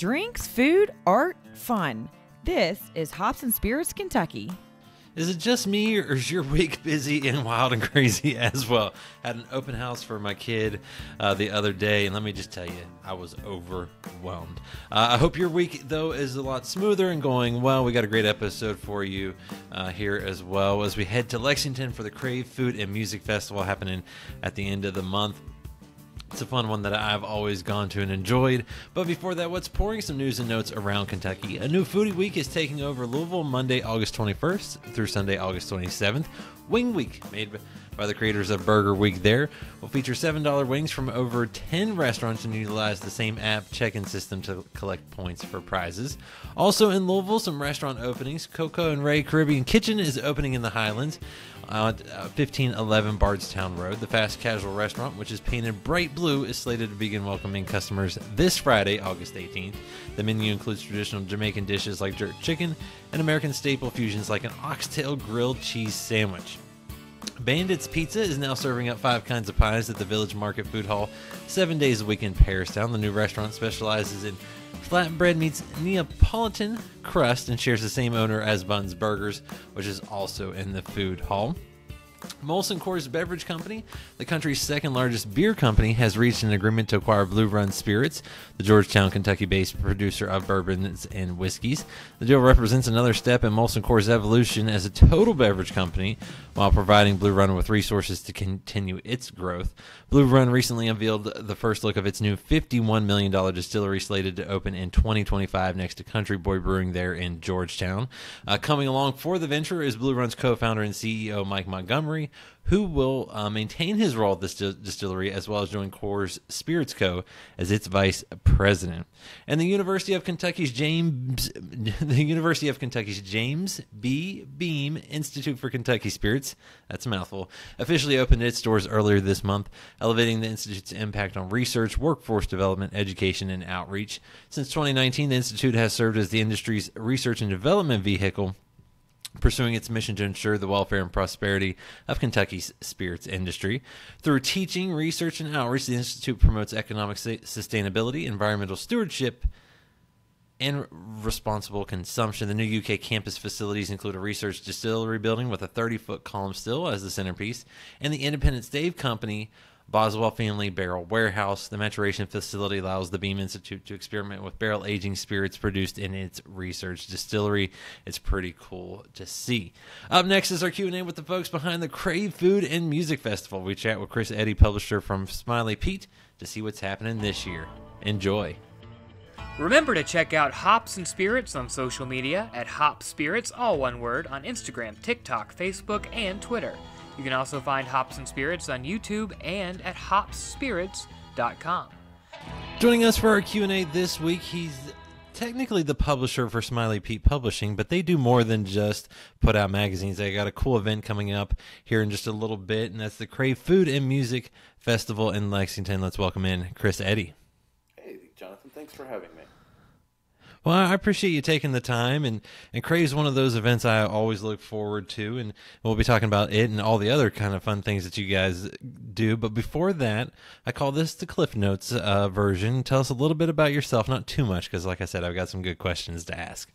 Drinks, food, art, fun. This is Hops and Spirits Kentucky. Is it just me, or is your week busy and wild and crazy as well? Had an open house for my kid the other day, and let me just tell you, I was overwhelmed. I hope your week, though, is a lot smoother and going well. We got a great episode for you here as well as we head to Lexington for the CRAVE Food and Music Festival happening at the end of the month. It's a fun one that I've always gone to and enjoyed. But before that, what's pouring? Some news and notes around Kentucky. A new foodie week is taking over Louisville Monday, August 21st through Sunday, August 27th. Wing Week, made by the creators of Burger Week there, will feature $7 wings from over 10 restaurants and utilize the same app check-in system to collect points for prizes. Also in Louisville, some restaurant openings. Koko Rae Caribbean Kitchen is opening in the Highlands. 1511 Bardstown Road. The fast casual restaurant, which is painted bright blue, is slated to begin welcoming customers this Friday, August 18th. The menu includes traditional Jamaican dishes like jerk chicken and American staple fusions like an oxtail grilled cheese sandwich. Banditz Pizza is now serving up 5 kinds of pies at the Village Market Food Hall 7 days a week in Paristown. The new restaurant specializes in flatbread meets Neapolitan crust and shares the same owner as Buns Burgers, which is also in the food hall. Molson Coors Beverage Company, the country's second largest beer company, has reached an agreement to acquire Blue Run Spirits, the Georgetown, Kentucky-based producer of bourbons and whiskeys. The deal represents another step in Molson Coors' evolution as a total beverage company, while providing Blue Run with resources to continue its growth. Blue Run recently unveiled the first look of its new $51 million distillery slated to open in 2025 next to Country Boy Brewing there in Georgetown. Coming along for the venture is Blue Run's co-founder and CEO Mike Montgomery, who will maintain his role at this distillery as well as join Coors Spirits Co. as its vice president. And the University of Kentucky's James B. Beam Institute for Kentucky Spirits, that's a mouthful, officially opened its doors earlier this month, elevating the institute's impact on research, workforce development, education, and outreach. Since 2019, the institute has served as the industry's research and development vehicle, pursuing its mission to ensure the welfare and prosperity of Kentucky's spirits industry. Through teaching, research, and outreach, the Institute promotes economic sustainability, environmental stewardship, and responsible consumption. The new UK campus facilities include a research distillery building with a 30-foot column still as the centerpiece, and the Independent Stave Company Boswell Family Barrel Warehouse. The maturation facility allows the Beam Institute to experiment with barrel aging spirits produced in its research distillery. It's pretty cool to see. Up next is our Q&A with the folks behind the CRAVE Food and Music Festival. We chat with Chris Eddy, publisher from Smiley Pete, to see what's happening this year. Enjoy. Remember to check out Hops and Spirits on social media at Hops Spirits, all one word, on Instagram, TikTok, Facebook, and Twitter. You can also find Hops and Spirits on YouTube and at hopspirits.com. Joining us for our Q&A this week, he's technically the publisher for Smiley Pete Publishing, but they do more than just put out magazines. They got a cool event coming up here in just a little bit, and that's the CRAVE Food and Music Festival in Lexington. Let's welcome in Chris Eddy. Hey, Jonathan. Thanks for having me. Well, I appreciate you taking the time, and CRAVE is one of those events I always look forward to, and we'll be talking about it and all the other kind of fun things that you guys do. But before that, I call this the Cliff Notes version. Tell us a little bit about yourself, not too much, because like I said, I've got some good questions to ask.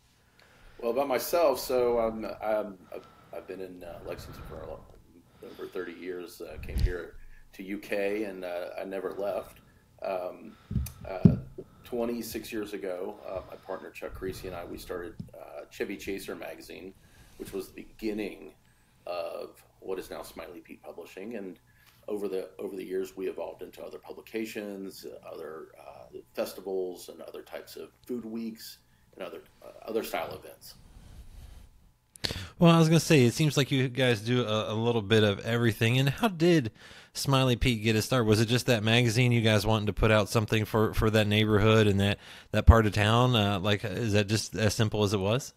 Well, about myself, so I've been in Lexington for over 30 years. Came here to UK, and I never left. 26 years ago, my partner Chuck Creasy and we started Chevy Chaser magazine, which was the beginning of what is now Smiley Pete Publishing. And over the years, we evolved into other publications, other festivals, and other types of food weeks and other style events. Well, I was going to say, it seems like you guys do a little bit of everything. And how did Smiley Pete get his start? Was it just that magazine, you guys wanting to put out something for that neighborhood and that part of town? Is that just as simple as it was?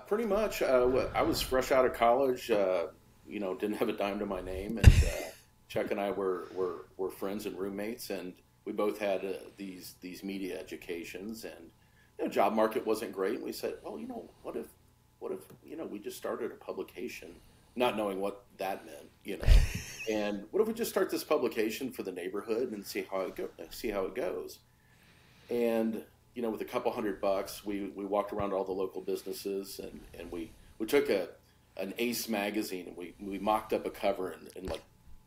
Pretty much. I was fresh out of college, didn't have a dime to my name. And Chuck and I were friends and roommates, and we both had these media educations, and job market wasn't great. And we said, well, what if we just started a publication, not knowing what that meant, and what if we just start this publication for the neighborhood and see how it goes? And with a couple $100, we walked around all the local businesses, and we took an Ace magazine, and we mocked up a cover and like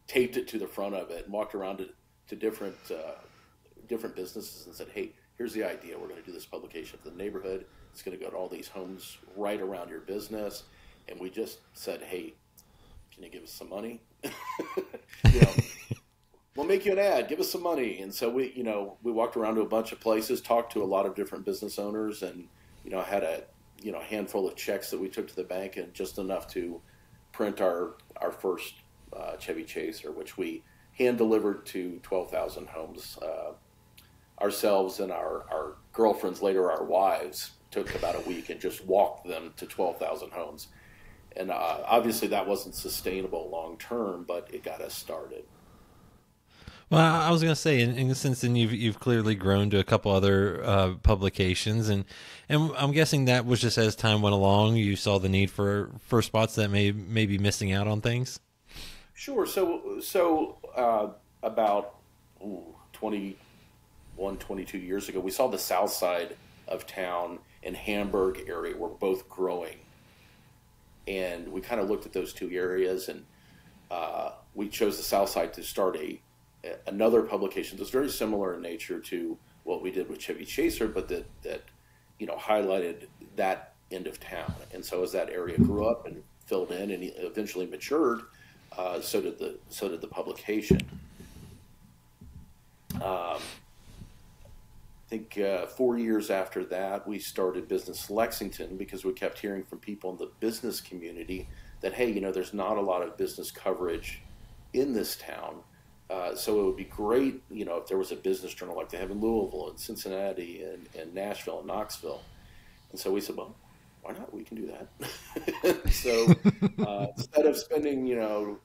taped it to the front of it and walked around to different businesses and said, hey, here's the idea. We're going to do this publication for the neighborhood. It's going to go to all these homes right around your business. And we just said, hey, can you give us some money? We'll make you an ad. Give us some money. And so we walked around to a bunch of places, talked to a lot of different business owners, and, had a handful of checks that we took to the bank, and just enough to print our first Chevy Chaser, which we hand delivered to 12,000 homes. Ourselves and our girlfriends, later our wives, took about a week and just walked them to 12,000 homes. And obviously that wasn't sustainable long term, but it got us started. Well, I was going to say, and since then you've clearly grown to a couple other publications, and I'm guessing that was just as time went along, you saw the need for spots that may be missing out on things. Sure. So about 22 years ago, we saw the south side of town and Hamburg area were both growing, and we kind of looked at those two areas, and we chose the south side to start another publication that's very similar in nature to what we did with Chevy Chaser, but that highlighted that end of town. And so as that area grew up and filled in and eventually matured, so did the publication. I think 4 years after that, we started Business Lexington, because we kept hearing from people in the business community that, hey, there's not a lot of business coverage in this town. So it would be great, if there was a business journal like they have in Louisville and Cincinnati and Nashville and Knoxville. And so we said, well, why not? We can do that. So instead of spending,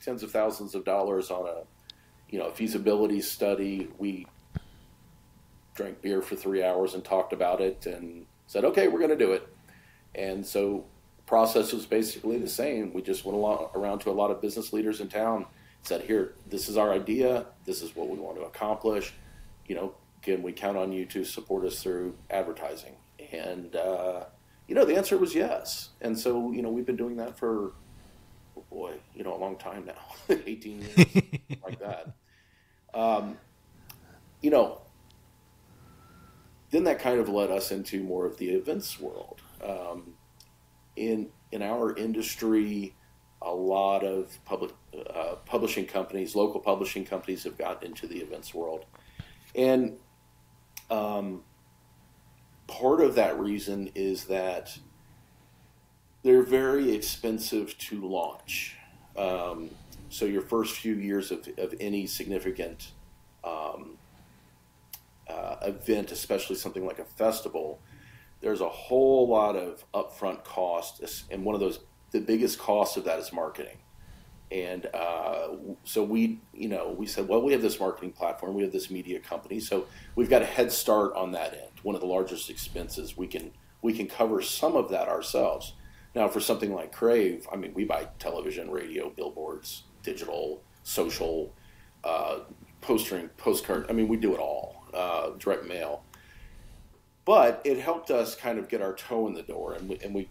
tens of thousands of dollars on a feasibility study, we drank beer for 3 hours and talked about it and said, okay, we're going to do it. And so the process was basically the same. We just went around to a lot of business leaders in town, said, here, this is our idea. This is what we want to accomplish. Can we count on you to support us through advertising? And, the answer was yes. And so, we've been doing that for, a long time now, 18 years, like that. Then that kind of led us into more of the events world. In our industry, a lot of publishing companies, local publishing companies, have gotten into the events world. And part of that reason is that they're very expensive to launch. So your first few years of any significant event, especially something like a festival, there's a whole lot of upfront costs, and the biggest cost of that is marketing. And so we said, well, we have this marketing platform, we have this media company, so we've got a head start on that end. One of the largest expenses, we can cover some of that ourselves. Now, for something like CRAVE, we buy television, radio, billboards, digital, social, postcard. We do it all, direct mail. But it helped us kind of get our toe in the door, and we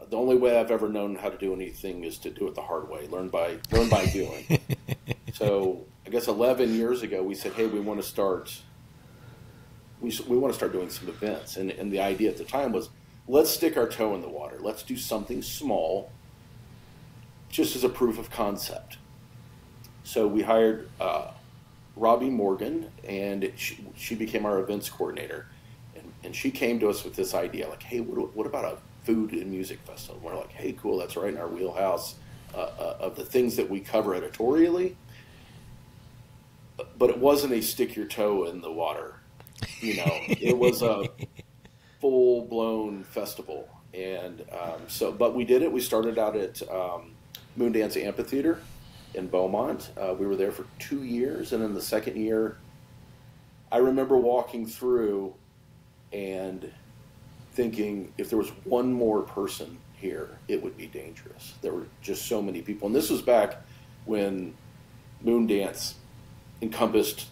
the only way I've ever known how to do anything is to do it the hard way, learn by doing. So I guess 11 years ago, we said, hey, we want to start doing some events. And the idea at the time was, let's stick our toe in the water. Let's do something small, just as a proof of concept. So we hired Robbie Morgan, and she became our events coordinator. And she came to us with this idea, like, hey, what about a food and music festival? And we're like, hey, cool, that's right in our wheelhouse of the things that we cover editorially. But it wasn't a stick your toe in the water. It was a full-blown festival. And but we did it. We started out at Moondance Amphitheater in Beaumont. We were there for 2 years. And in the second year, I remember walking through and thinking, if there was one more person here, it would be dangerous. There were just so many people. And this was back when Moondance encompassed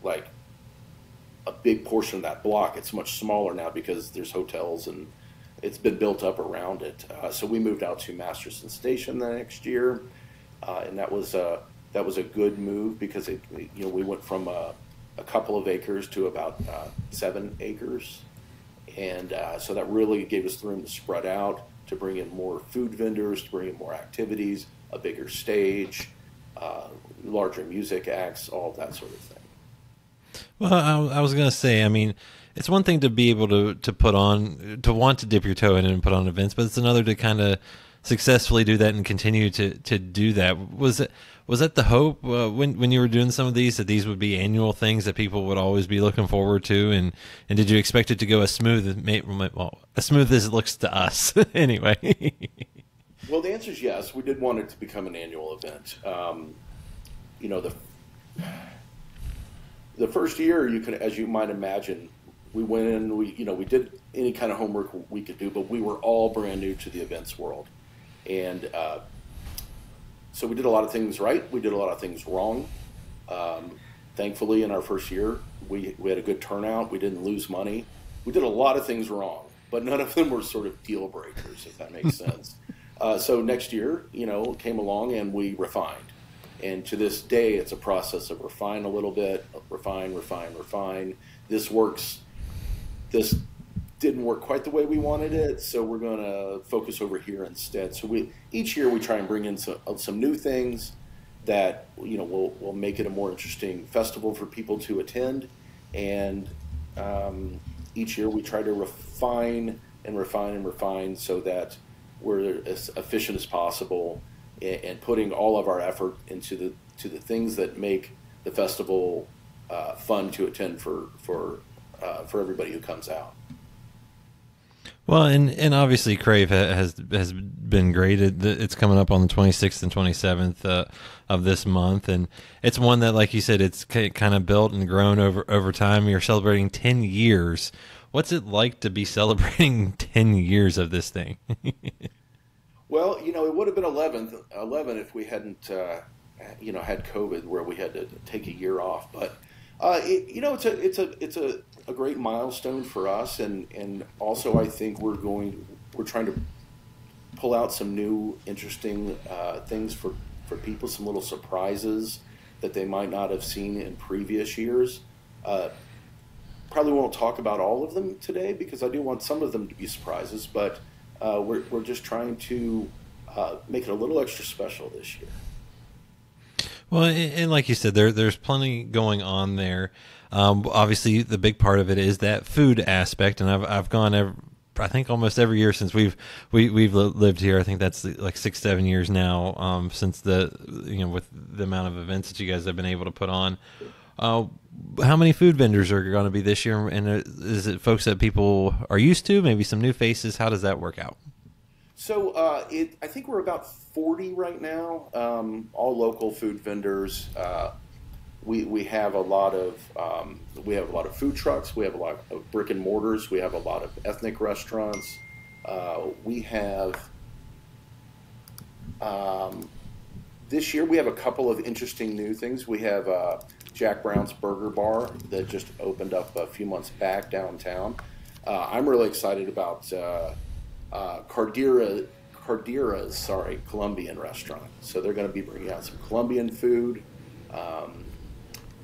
like a big portion of that block. It's much smaller now because there's hotels and it's been built up around it. So we moved out to Masterson Station the next year, and that was a good move because we went from a couple of acres to about 7 acres, and so that really gave us the room to spread out, to bring in more food vendors, to bring in more activities, a bigger stage, larger music acts, all of that sort of thing. Well, I was going to say, I mean, it's one thing to be able to put on, to want to dip your toe in and put on events, but it's another to kind of successfully do that and continue to do that. Was that the hope when you were doing some of these, that these would be annual things that people would always be looking forward to? And did you expect it to go as smooth as it looks to us anyway? Well, the answer is yes. We did want it to become an annual event. The first year, as you might imagine, we went in, we did any kind of homework we could do, but we were all brand new to the events world. And so we did a lot of things right. We did a lot of things wrong. Thankfully, in our first year, we had a good turnout. We didn't lose money. We did a lot of things wrong, but none of them were sort of deal breakers, if that makes sense. So next year, came along and we refined. And to this day, it's a process of refine a little bit, refine. This works. This didn't work quite the way we wanted it, so we're going to focus over here instead. So each year we try and bring in some new things that will make it a more interesting festival for people to attend. And each year we try to refine so that we're as efficient as possible, and putting all of our effort into the things that make the festival fun to attend for everybody who comes out. Well, and obviously CRAVE has been great. It's coming up on the 26th and 27th of this month, and it's one that, like you said, it's kind of built and grown over time. You're celebrating 10 years. What's it like to be celebrating 10 years of this thing? Well, it would have been 11 if we hadn't, had COVID, where we had to take a year off. But it's a great milestone for us, and also I think we're trying to pull out some new interesting things for people, some little surprises that they might not have seen in previous years. Probably won't talk about all of them today because I do want some of them to be surprises, but we're just trying to make it a little extra special this year. Well, and like you said, there's plenty going on there. Obviously, the big part of it is that food aspect, and I've gone I think almost every year since we've lived here. I think that's like 6-7 years now since with the amount of events that you guys have been able to put on. How many food vendors are going to be this year, and is it folks that people are used to? Maybe some new faces. How does that work out? So I think we're about 40 right now, all local food vendors. We have a lot of food trucks. We have a lot of brick and mortars. We have a lot of ethnic restaurants. We have this year we have a couple of interesting new things. We have Jack Brown's Burger Bar that just opened up a few months back downtown. I'm really excited about Cardera's Colombian restaurant. So they're going to be bringing out some Colombian food.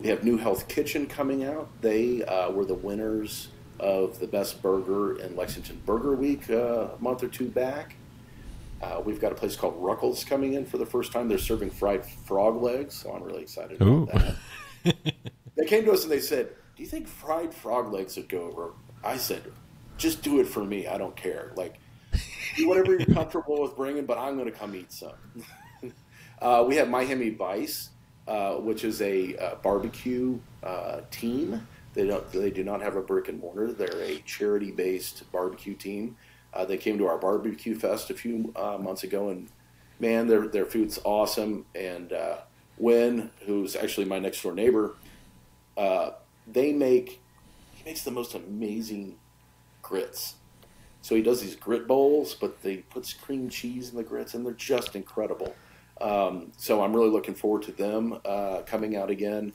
We have New Health Kitchen coming out. They were the winners of the best burger in Lexington Burger Week a month or two back. We've got a place called Ruckles coming in for the first time. They're serving fried frog legs, so I'm really excited about that. They came to us and they said, "Do you think fried frog legs would go over?" I said, "Just do it for me. I don't care. Like, do whatever you're comfortable with bringing, but I'm going to come eat some." We have Miami Vice, which is a barbecue team. They do not have a brick and mortar. They're a charity-based barbecue team. They came to our barbecue fest a few months ago, and man, their food's awesome. And Wynn, who's actually my next door neighbor, he makes the most amazing grits. So he does these grit bowls, but they put cream cheese in the grits, and they're just incredible. So I'm really looking forward to them coming out again.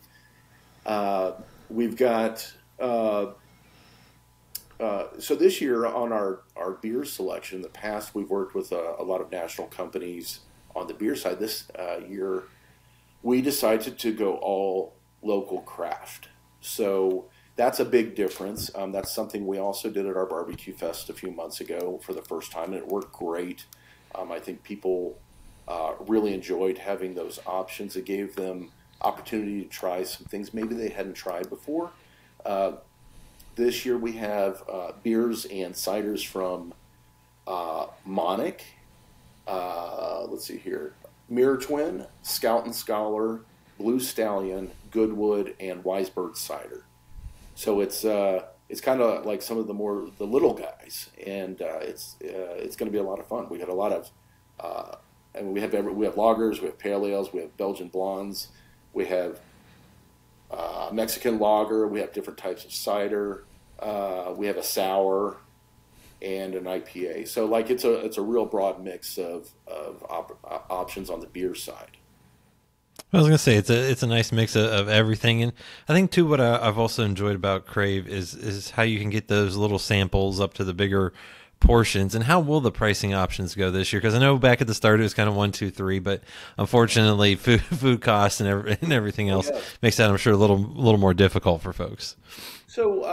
We've got So this year on our beer selection, in the past we've worked with a lot of national companies on the beer side. This year we decided to go all local craft. So that's a big difference. That's something we also did at our barbecue fest a few months ago for the first time, and it worked great. I think people really enjoyed having those options. It gave them opportunity to try some things maybe they hadn't tried before. This year we have beers and ciders from Monic. Let's see here. Mirror Twin, Scout and Scholar, Blue Stallion, Goodwood, and Wisebird Cider. So it's kind of like some of the little guys, and it's going to be a lot of fun. We got a lot of, and we have lagers, we have pale ales, we have Belgian blondes, we have Mexican lager, we have different types of cider, we have a sour, and an IPA. So like it's a real broad mix of options on the beer side. I was gonna say it's a nice mix of everything, and I think too what I've also enjoyed about Crave is how you can get those little samples up to the bigger portions. And how will the pricing options go this year? Because I know back at the start it was kind of 1, 2, 3, but unfortunately food costs and everything else makes that, I'm sure, a little more difficult for folks. So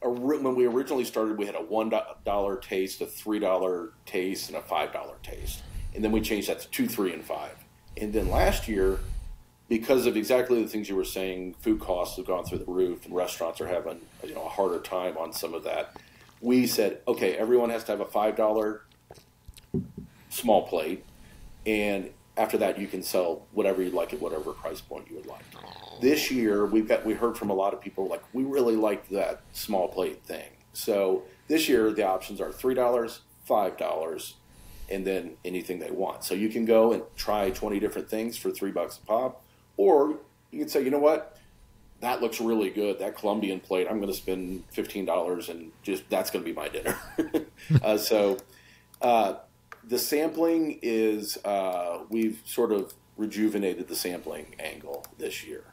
when we originally started, we had a $1 taste, a $3 taste, and a $5 taste, and then we changed that to $2, $3, and $5. And then last year, because of exactly the things you were saying, food costs have gone through the roof, and restaurants are having a harder time on some of that. We said, okay, everyone has to have a $5 small plate, and after that, you can sell whatever you'd like at whatever price point you would like. This year, we heard from a lot of people like, we really liked that small plate thing. So this year, the options are $3, $5, and then anything they want. So you can go and try 20 different things for $3 a pop, or you can say, you know what, that looks really good. That Colombian plate, I'm going to spend $15, and just that's going to be my dinner. The sampling is, we've sort of rejuvenated the sampling angle this year.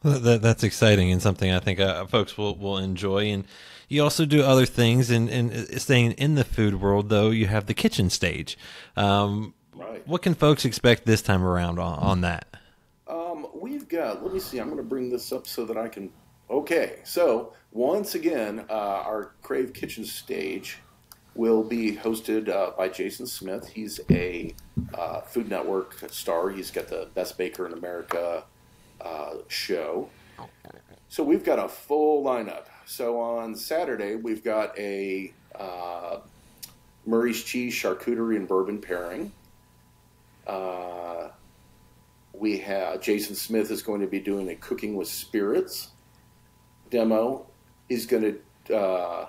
That's exciting and something I think folks will enjoy. And you also do other things. And staying in the food world, though, you have the kitchen stage. Right. What can folks expect this time around on that? We've got, let me see, I'm going to bring this up so that I can, okay. So once again, our Crave Kitchen Stage will be hosted by Jason Smith. He's a Food Network star. He's got the Best Baker in America show. So we've got a full lineup. So on Saturday, we've got a Murray's Cheese charcuterie and bourbon pairing. We have Jason Smith is going to be doing a cooking with spirits demo. He's going to,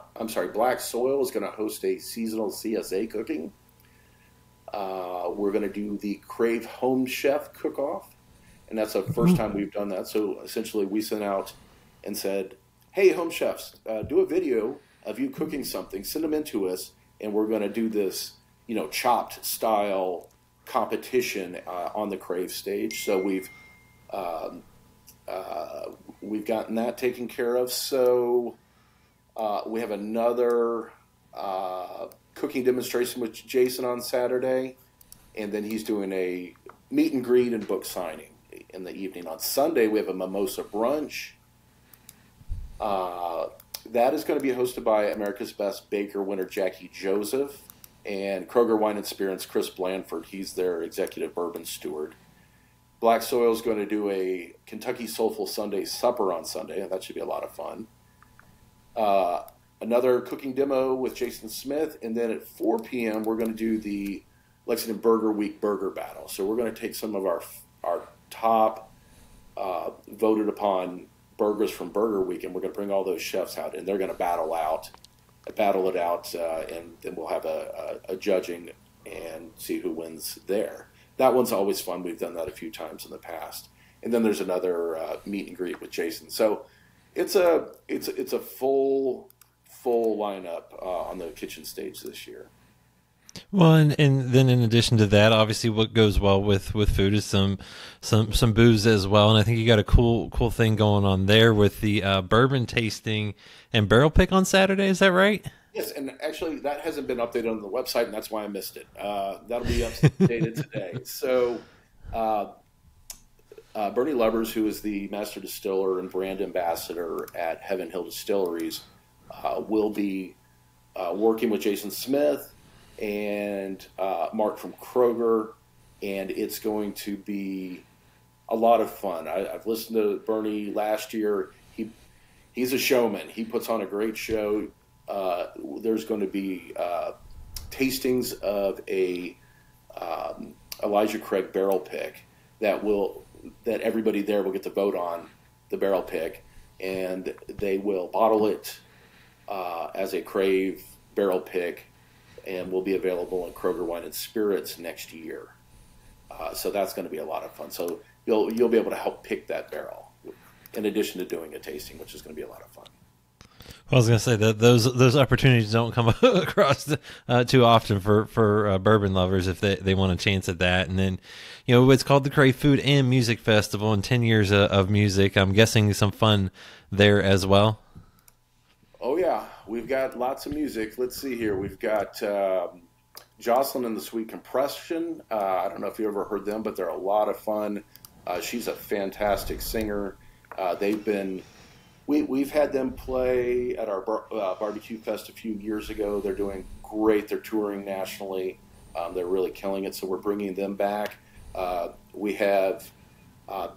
Black Soil is going to host a seasonal CSA cooking. We're going to do the Crave Home Chef Cook-Off, and that's the first time we've done that. So essentially we sent out and said, hey, home chefs, do a video of you cooking something, send them in to us, and we're going to do this, chopped style competition on the Crave stage. So we've gotten that taken care of. So we have another cooking demonstration with Jason on Saturday, and then he's doing a meet and greet and book signing in the evening. On Sunday, we have a mimosa brunch. That is going to be hosted by America's Best Baker winner Jackie Joseph and Kroger Wine and Spirits Chris Blandford. He's their executive bourbon steward. Black Soil is going to do a Kentucky Soulful Sunday supper on Sunday, and that should be a lot of fun. Another cooking demo with Jason Smith, and then at 4 p.m. we're going to do the Lexington Burger Week Burger Battle. So we're going to take some of our top voted upon burgers from Burger Week, and we're going to bring all those chefs out, and they're going to battle it out, and then we'll have a judging and see who wins there. That one's always fun. We've done that a few times in the past. And then there's another meet and greet with Jason. So it's a full lineup on the kitchen stage this year. Well, and then in addition to that, obviously what goes well with food is some booze as well. And I think you got a cool thing going on there with the bourbon tasting and barrel pick on Saturday. Is that right? Yes, and actually that hasn't been updated on the website, and that's why I missed it. That'll be updated today. So Bernie Lovers, who is the master distiller and brand ambassador at Heaven Hill Distilleries, will be working with Jason Smith and Mark from Kroger, and it's going to be a lot of fun. I've listened to Bernie last year. He's a showman. He puts on a great show. There's going to be tastings of a Elijah Craig barrel pick that everybody there will get to vote on the barrel pick, and they will bottle it as a CRAVE barrel pick, and will be available in Kroger Wine and Spirits next year. So that's going to be a lot of fun. So you'll be able to help pick that barrel, in addition to doing a tasting, which is going to be a lot of fun. Well, I was going to say that those opportunities don't come across too often for bourbon lovers if they want a chance at that. And then, it's called the CRAVE Food and Music Festival, and 10 years of music. I'm guessing some fun there as well. Oh, yeah. We've got lots of music. Let's see here. We've got Jocelyn and the Sweet Compression. I don't know if you ever heard them, but they're a lot of fun. She's a fantastic singer. We've had them play at our barbecue fest a few years ago. They're doing great. They're touring nationally. They're really killing it, so we're bringing them back. We have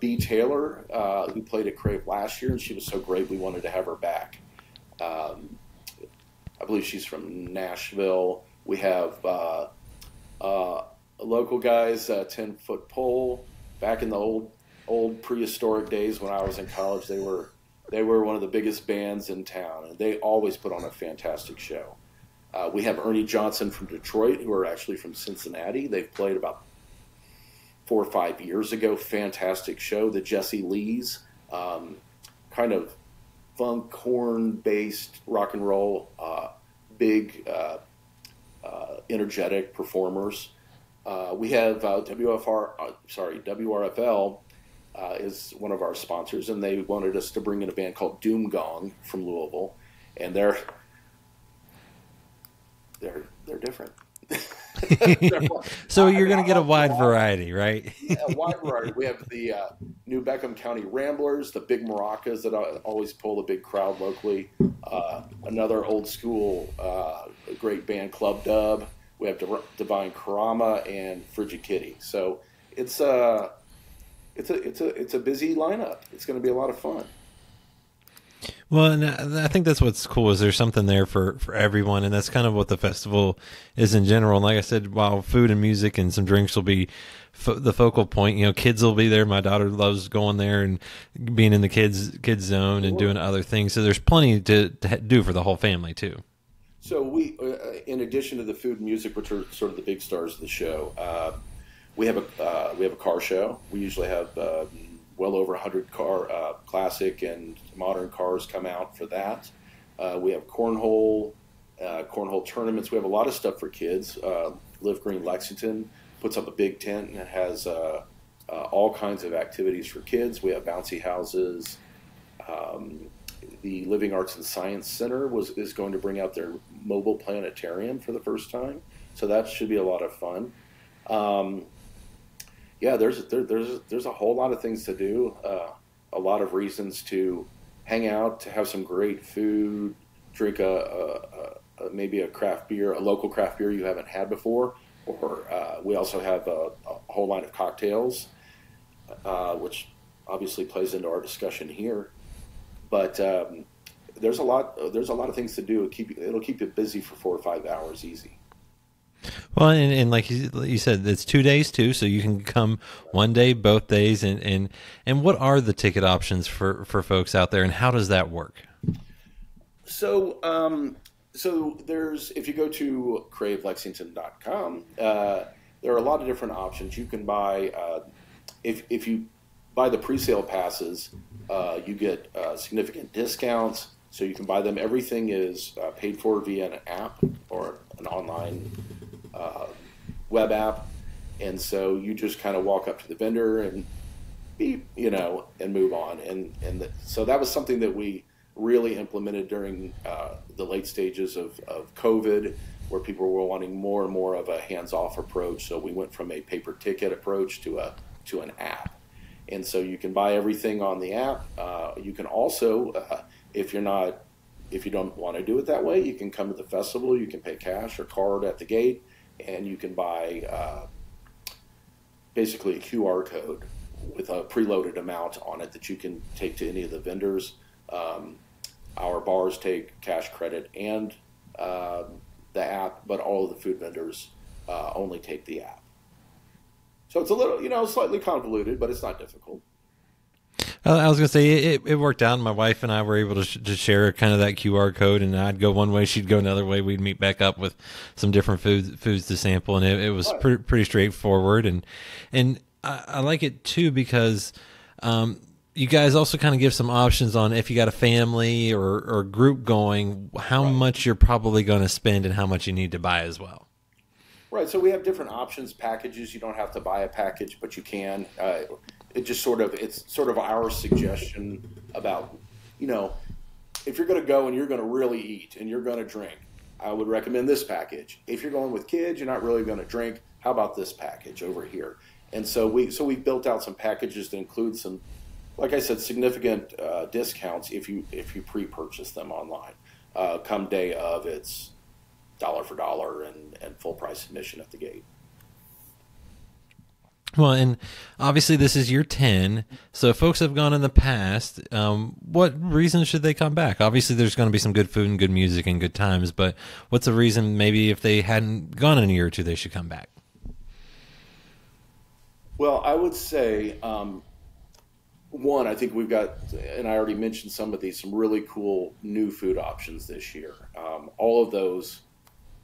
B. Taylor, who played at CRAVE last year, and she was so great we wanted to have her back. I believe she's from Nashville. We have local guys, 10-foot pole. Back in the old prehistoric days when I was in college, they were one of the biggest bands in town, and they always put on a fantastic show. We have Ernie Johnson from Detroit, who are actually from Cincinnati. They've played about 4 or 5 years ago. Fantastic show. The Jesse Lees, kind of funk horn-based rock and roll, big, energetic performers. We have WRFL is one of our sponsors, and they wanted us to bring in a band called Doom Gong from Louisville, and they're different. So you're going to get a wide variety, right? Yeah, a wide variety. We have the New Beckham County Ramblers, the Big Maracas that always pull a big crowd locally. Another old school great band, Club Dub. We have Divine Karama and Frigid Kitty. So it's a busy lineup. It's going to be a lot of fun. Well, and I think that's what's cool is there's something there for everyone, and that's kind of what the festival is in general. And like I said, while food and music and some drinks will be the focal point, kids will be there. My daughter loves going there and being in the kids zone and doing other things. So there's plenty to do for the whole family too. So we, in addition to the food and music, which are sort of the big stars of the show, we have a car show. We usually have well over 100 classic and modern cars come out for that. We have cornhole tournaments. We have a lot of stuff for kids. Live Green Lexington puts up a big tent and has all kinds of activities for kids. We have bouncy houses. The Living Arts and Science Center is going to bring out their mobile planetarium for the first time, so that should be a lot of fun. Yeah, there's a whole lot of things to do, a lot of reasons to hang out, to have some great food, drink maybe a craft beer, a local craft beer you haven't had before, or we also have a whole line of cocktails, which obviously plays into our discussion here. But there's a lot of things to do. It'll keep you busy for 4 or 5 hours easy. Well, and like you said, it's 2 days too, so you can come one day, both days, and what are the ticket options for folks out there, and how does that work? So there's, if you go to cravelexington.com, there are a lot of different options. You can buy, if you buy the pre-sale passes, you get significant discounts, so you can buy them. Everything is paid for via an app or an online web app, and so you just kind of walk up to the vendor and beep, and move on. So that was something that we really implemented during the late stages of COVID, where people were wanting more and more of a hands-off approach. So we went from a paper ticket approach to an app. And so you can buy everything on the app. You can also, if you don't want to do it that way, you can come to the festival. You can pay cash or card at the gate, and you can buy basically a QR code with a preloaded amount on it that you can take to any of the vendors. Our bars take cash, credit, and the app, but all of the food vendors only take the app. So it's a little, slightly convoluted, but it's not difficult. I was going to say it worked out. My wife and I were able to share kind of that QR code, and I'd go one way, she'd go another way. We'd meet back up with some different foods to sample, and it was pretty straightforward. And I like it too because you guys also kind of give some options on if you got a family or group going, how much you're probably going to spend and how much you need to buy as well. Right. So we have different options, packages. You don't have to buy a package, but you can. It's sort of our suggestion about, if you're going to go and you're going to really eat and you're going to drink, I would recommend this package. If you're going with kids, you're not really going to drink, how about this package over here? And so we built out some packages that include some, like I said, significant discounts if you pre-purchase them online. Come day of, it's dollar for dollar and full price admission at the gate. Well, and obviously this is year 10, so if folks have gone in the past, what reasons should they come back? Obviously there's going to be some good food and good music and good times, but what's a reason maybe if they hadn't gone in a year or two they should come back? Well, I would say, one, I think we've got, and I already mentioned some of these, some really cool new food options this year. All of those,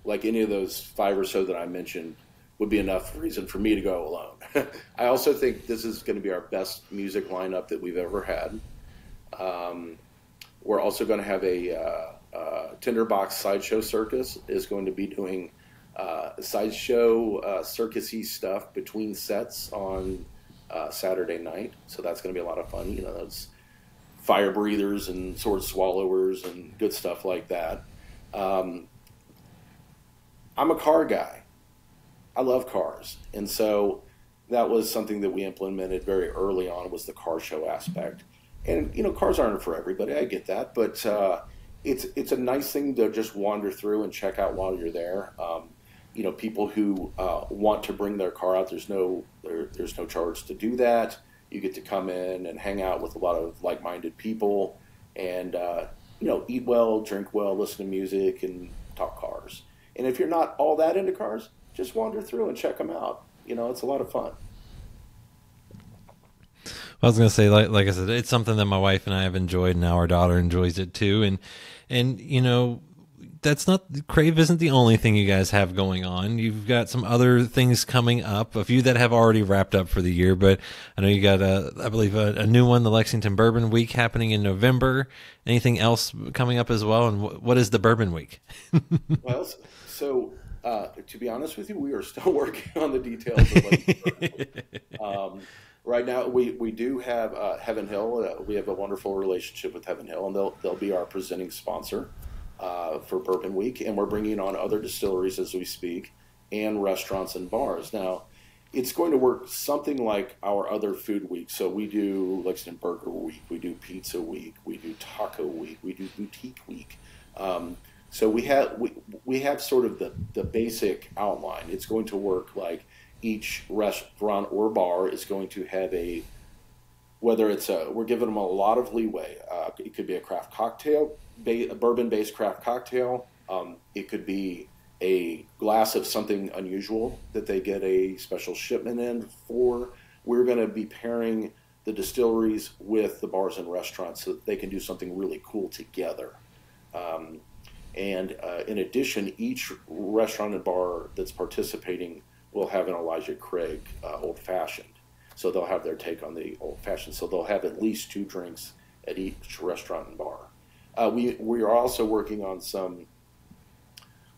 like any of those 5 or so that I mentioned, would be enough reason for me to go alone. I also think this is going to be our best music lineup that we've ever had. We're also going to have a Tinderbox Sideshow Circus is going to be doing sideshow circus-y stuff between sets on Saturday night. So that's going to be a lot of fun. Those fire breathers and sword swallowers and good stuff like that. I'm a car guy. I love cars. And so that was something that we implemented very early on, was the car show aspect. And, cars aren't for everybody. I get that. But it's a nice thing to just wander through and check out while you're there. People who want to bring their car out, there's no charge to do that. You get to come in and hang out with a lot of like-minded people and, eat well, drink well, listen to music, and talk cars. And if you're not all that into cars, just wander through and check them out. It's a lot of fun. I was going to say, like I said, it's something that my wife and I have enjoyed, and now our daughter enjoys it too. And that's not, CRAVE isn't the only thing you guys have going on. You've got some other things coming up, a few that have already wrapped up for the year, but I know you got I believe a new one, the Lexington Bourbon Week, happening in November. Anything else coming up as well? And what is the Bourbon Week? Well, so to be honest with you, we are still working on the details of Lexington. Right now, we do have Heaven Hill. We have a wonderful relationship with Heaven Hill, and they'll be our presenting sponsor for Bourbon Week. And we're bringing on other distilleries as we speak, and restaurants and bars. Now, it's going to work something like our other food week. So we do Lexington Burger Week, we do Pizza Week, we do Taco Week, we do Boutique Week. So we have sort of the basic outline. It's going to work like each restaurant or bar is going to have we're giving them a lot of leeway. It could be a craft cocktail, a bourbon-based craft cocktail. It could be a glass of something unusual that they get a special shipment in for. We're going to be pairing the distilleries with the bars and restaurants so that they can do something really cool together. And in addition, each restaurant and bar that's participating will have an Elijah Craig Old Fashioned. So they'll have their take on the Old Fashioned. So they'll have at least 2 drinks at each restaurant and bar. We are also working on some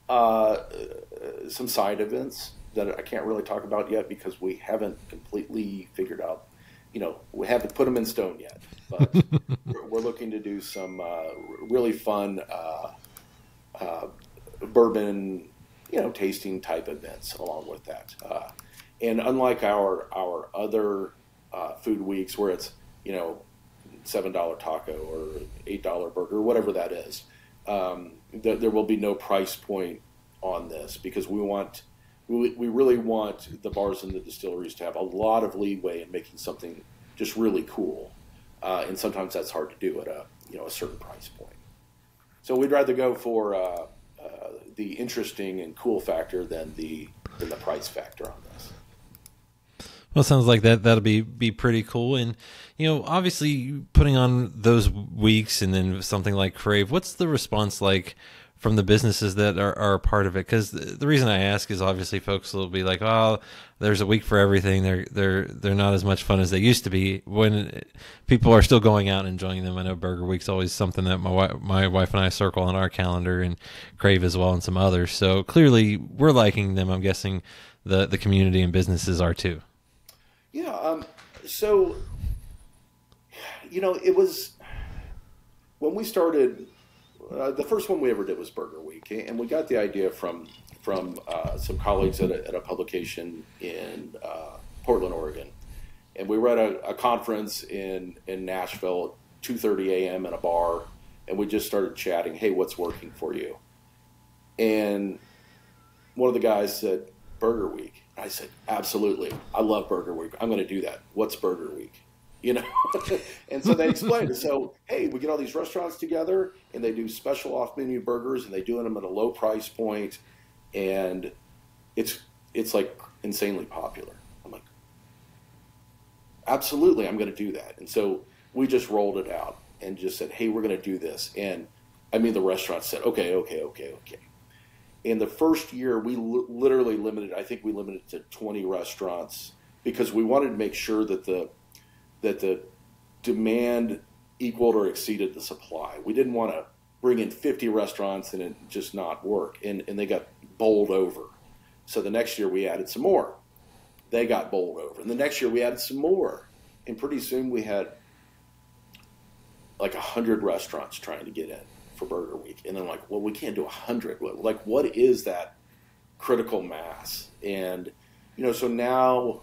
Some side events that I can't really talk about yet because we haven't completely figured out. We haven't put them in stone yet, but we're looking to do some really fun bourbon, tasting type events along with that. And unlike our other food weeks where it's $7 taco or $8 burger, whatever that is, there will be no price point on this because we really want the bars and the distilleries to have a lot of leeway in making something just really cool, and sometimes that's hard to do at a certain price point. So we'd rather go for the interesting and cool factor than the price factor on this. Well, it sounds like that'll be pretty cool. And, obviously putting on those weeks and then something like CRAVE, what's the response like from the businesses that are a part of it? Because the reason I ask is obviously folks will be like, oh, there's a week for everything. They're not as much fun as they used to be when people are still going out and enjoying them. I know Burger Week's always something that my wife and I circle on our calendar, and CRAVE as well, and some others. So clearly we're liking them. I'm guessing the community and businesses are too. Yeah. So, it was when we started. The first one we ever did was Burger Week, and we got the idea from some colleagues at a publication in Portland, Oregon, and we were at a conference in Nashville at 2:30 a.m. in a bar, and we just started chatting. Hey, what's working for you? And one of the guys said, Burger Week. I said, absolutely. I love Burger Week. I'm going to do that. What's Burger Week? And so they explained it. So, hey, we get all these restaurants together and they do special off-menu burgers and they do them at a low price point, and it's like insanely popular. I'm like, absolutely, I'm going to do that. And so we just rolled it out and just said, hey, we're going to do this. And the restaurants said, okay. In the first year, we literally limited to 20 restaurants because we wanted to make sure that the demand equaled or exceeded the supply. We didn't want to bring in 50 restaurants and it just not work. And they got bowled over. So the next year we added some more. They got bowled over. And the next year we added some more. And pretty soon we had like 100 restaurants trying to get in for Burger Week. And then like, well, we can't do 100. Like, what is that critical mass? And, so now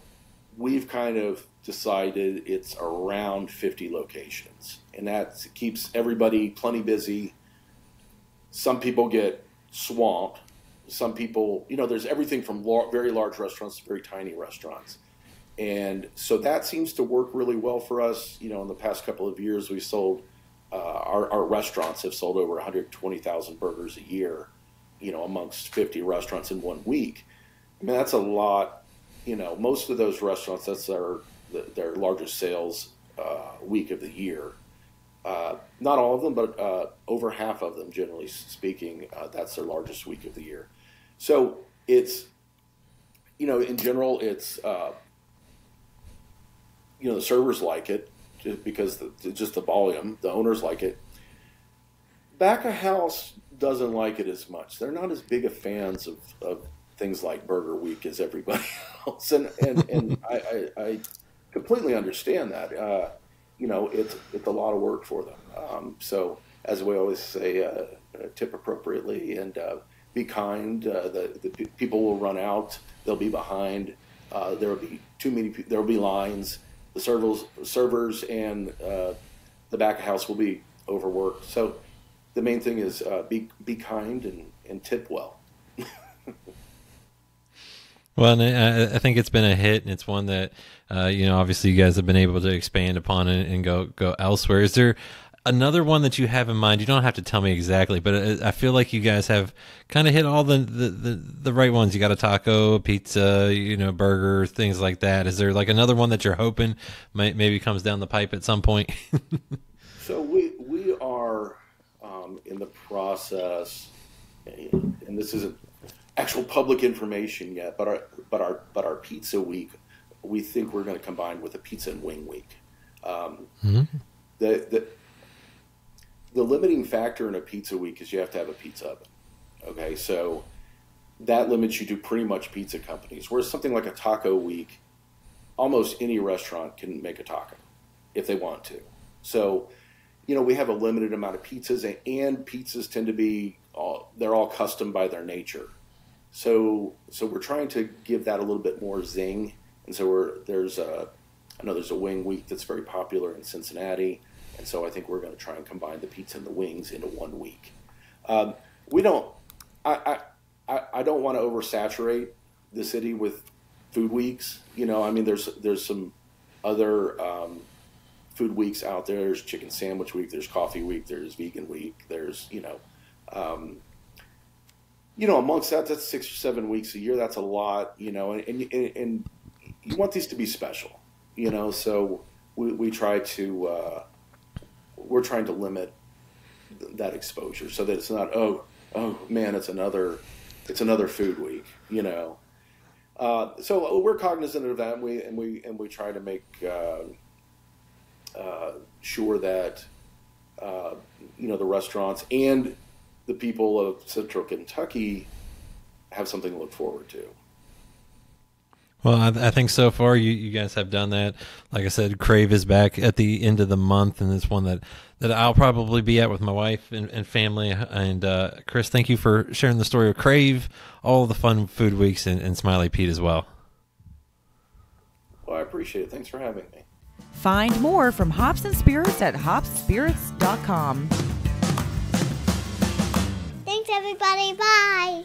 we've kind of decided it's around 50 locations, and that keeps everybody plenty busy. Some people get swamped. Some people, there's everything from very large restaurants to very tiny restaurants. And so that seems to work really well for us. In the past couple of years, we sold, our restaurants have sold over 120,000 burgers a year, amongst 50 restaurants in 1 week. That's a lot. Most of those restaurants, that's their largest sales week of the year. Not all of them, but over half of them, generally speaking, that's their largest week of the year. So it's, in general, it's, the servers like it just because just the volume. The owners like it. Back of house doesn't like it as much. They're not as big of fans of things like Burger Week as everybody else, and I completely understand that. It's a lot of work for them. So as we always say, tip appropriately and be kind. The people will run out. They'll be behind. There will be too many. There will be lines. The servers and the back of house will be overworked. So the main thing is be kind and tip well. Well, and I think it's been a hit, and it's one that, obviously you guys have been able to expand upon and go elsewhere. Is there another one that you have in mind? You don't have to tell me exactly, but I feel like you guys have kind of hit all the right ones. You got a taco, pizza, burger, things like that. Is there like another one that you're hoping maybe comes down the pipe at some point? So we are in the process, and this isn't actual public information yet, but our pizza week, we think we're going to combine with a pizza and wing week. The limiting factor in a pizza week is you have to have a pizza oven. Okay, so that limits you to pretty much pizza companies. Whereas something like a taco week, almost any restaurant can make a taco if they want to. So, we have a limited amount of pizzas, and pizzas tend to be they're all custom by their nature. So we're trying to give that a little bit more zing. And so there's a wing week that's very popular in Cincinnati. And so I think we're going to try and combine the pizza and the wings into one week. I don't want to oversaturate the city with food weeks. There's some other food weeks out there. There's chicken sandwich week, there's coffee week, there's vegan week, there's, amongst that's 6 or 7 weeks a year. That's a lot, and you want these to be special, so we try to, we're trying to limit that exposure so that it's not, oh man, it's another food week, so we're cognizant of that, and we try to make sure that the restaurants and the people of Central Kentucky have something to look forward to. Well, I think so far you guys have done that. Like I said, CRAVE is back at the end of the month, and it's one that I'll probably be at with my wife and family. And Chris, thank you for sharing the story of CRAVE, all the fun food weeks, and Smiley Pete as well. Well, I appreciate it. Thanks for having me. Find more from Hops and Spirits at hopsspirits.com. Thanks, everybody. Bye.